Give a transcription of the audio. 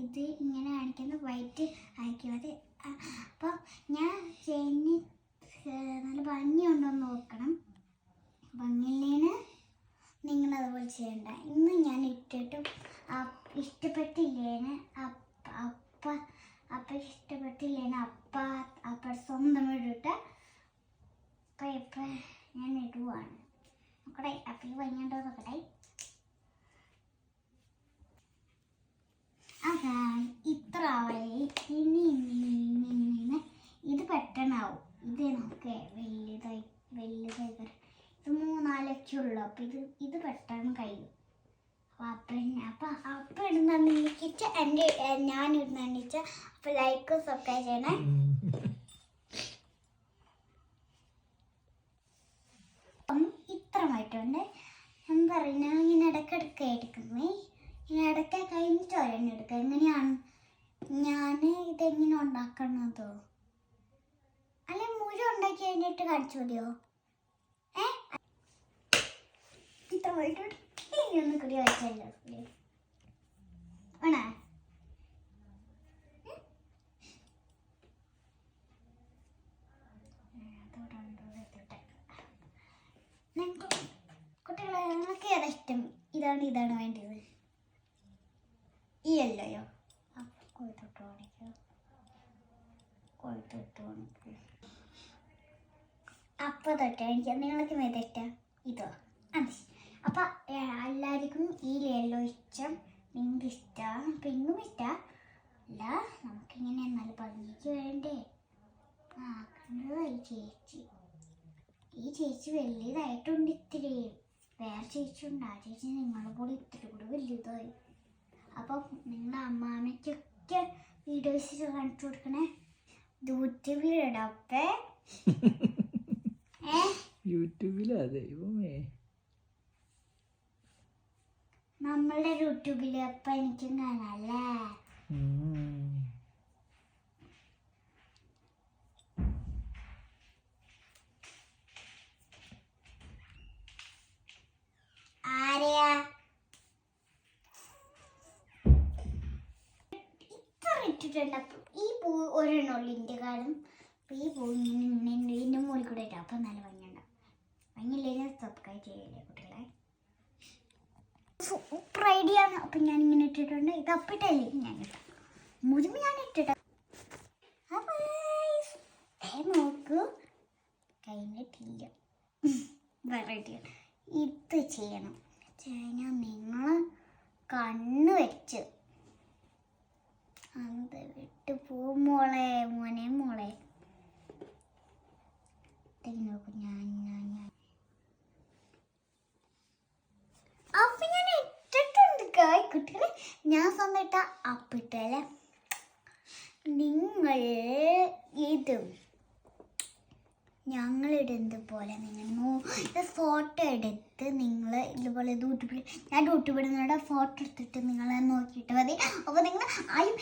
ഇത് ഇങ്ങനെ കാണിക്കുന്നത് വൈറ്റ് ആയിരിക്കും. അത് അപ്പോൾ ഞാൻ ചെയിന് നല്ല ഭംഗിയുണ്ടോ എന്ന് നോക്കണം. ഭംഗിയില്ലേന് നിങ്ങളതുപോലെ ചെയ്യണ്ട. ഇന്ന് ഞാൻ ഇട്ടിട്ടും ഇഷ്ടപ്പെട്ടില്ലേന് അപ്പം ഇഷ്ടപ്പെട്ടില്ലേന് അപ്പം സ്വന്തം ഇട്ടിട്ട് ഇപ്പം ഞാൻ ഇടുവാണ്. നോക്കട്ടെ അപ്പം ഭംഗിയുണ്ടോ നോക്കട്ടെ. അതാണ് ഇത്ര ആവലേ. ഇനി ഇത് പെട്ടെന്നാവും. ഇത് നമുക്ക് വലുതായി ഇത് 3-4 ഉള്ളു. അപ്പം ഇത് പെട്ടെന്ന് കഴിയും. അപ്പം ഇടുന്നിച്ച ഞാൻ ഇടുന്നിച്ച അപ്പം ലൈക്ക് സബ്സ്ക്രൈബ് ചെയ്യണേ. ഇത്ര മാറ്റമുണ്ട്. എന്താ പറയുക, ഞാൻ ഇങ്ങനെ ഇടയ്ക്കിടയ്ക്ക് എടുക്കുന്നേ. ഇങ്ങനെ ഇടയ്ക്ക് കഴിഞ്ഞിട്ട് ഒരെണ്ണം എടുക്കുക. എങ്ങനെയാണ് ഞാൻ ഇതെങ്ങനെ ഉണ്ടാക്കണതോ? അല്ലെ മുഴുവൻ ഉണ്ടാക്കി കഴിഞ്ഞിട്ട് കാണിച്ചു മതിയോ? ഇത്ര മാറ്റം ഒന്ന് കൂടി വെച്ചല്ലോ വേണേ. കുട്ടികളെ നിങ്ങൾക്ക് ഏതാ ഇഷ്ടം? ഇതാണ് വേണ്ടത്. ഈ അല്ലയോ കൊഴുത്തോട്ട് കാണിക്കോ? അപ്പോൾ തൊട്ട് എനിക്ക് നിങ്ങൾക്ക് ഏതാ ഇതോ? അതെ. അപ്പം എല്ലാവർക്കും ഈ യെല്ലോ ഇഷ്ടം, പിങ്ക് ഇഷ്ടം, പിങ്കും ഇഷ്ടം അല്ല. നമുക്കിങ്ങനെ നല്ല ഭംഗിക്ക് വേണ്ടേ ഈ ചേച്ചി വലിയതായിട്ടുണ്ട്. ഇത്തിരി വേറെ ചേച്ചി ഉണ്ട്. ആ ചേച്ചി നിങ്ങളെ പോലെ ഇത്തിരി കൂടെ വലിയതായി. അപ്പം നിങ്ങളുടെ അമ്മാമ്മയ്ക്കൊക്കെ വീഡിയോസ് കാണിച്ചു കൊടുക്കണേ. യൂട്യൂബിലിടപ്പേ. യൂട്യൂബിലാ ദൈവമേ, നമ്മളുടെ യൂട്യൂബില് അപ്പം എനിക്കും കാണാല്ലേ. ആരെയാ ഇത്ര ഇട്ടിട്ടുണ്ട്. അപ്പം ഈ പൂ ഒരെണ്ണുള്ളൂ എൻ്റെ കാലം. അപ്പം ഈ പൂ ഇങ്ങനെ ഇതിൻ്റെ മുകളിൽ കൂടെ ഇട്ടാൽ അപ്പം നല്ല ഭംഗിയുണ്ടാവും. ഭംഗിയില്ലെങ്കിൽ സബ്സ്ക്രൈബ് ചെയ്യല്ലേ കുട്ടികളെ. സൂപ്പർ ഐഡിയ ആണ്. അപ്പം ഞാനിങ്ങനെ ഇട്ടിട്ടുണ്ട്. ഇത് അപ്പിട്ടല്ലേ ഞാൻ ഇട്ടാം. മുഴുവൻ ഞാൻ ഇട്ടിട്ട. നോക്കൂ, കഴിഞ്ഞിട്ടില്ല. വെറൈറ്റി ഇത് ചെയ്യണം. ഞാൻ നിങ്ങൾ കണ്ണ് വെച്ച് അത് വിട്ട് മോളെ നോക്കൂ. ഞാൻ അപ്പൊ ഞാൻ ഇട്ടിട്ടുണ്ട് കുട്ടികളെ. ഞാൻ സ്വന്തമായിട്ട അപ്പിട്ടല്ലേ. നിങ്ങൾ ഇതും ഞങ്ങളിടുന്നത് പോലെ നിങ്ങൾ ഫോട്ടോ എടുത്ത് നിങ്ങൾ ഇതുപോലെ യൂട്യൂബിൽ ഞാൻ യൂട്യൂബിൽ നിങ്ങളുടെ ഫോട്ടോ എടുത്തിട്ട് നിങ്ങളെ നോക്കിയിട്ട് മതി. അപ്പോൾ നിങ്ങൾ ആയും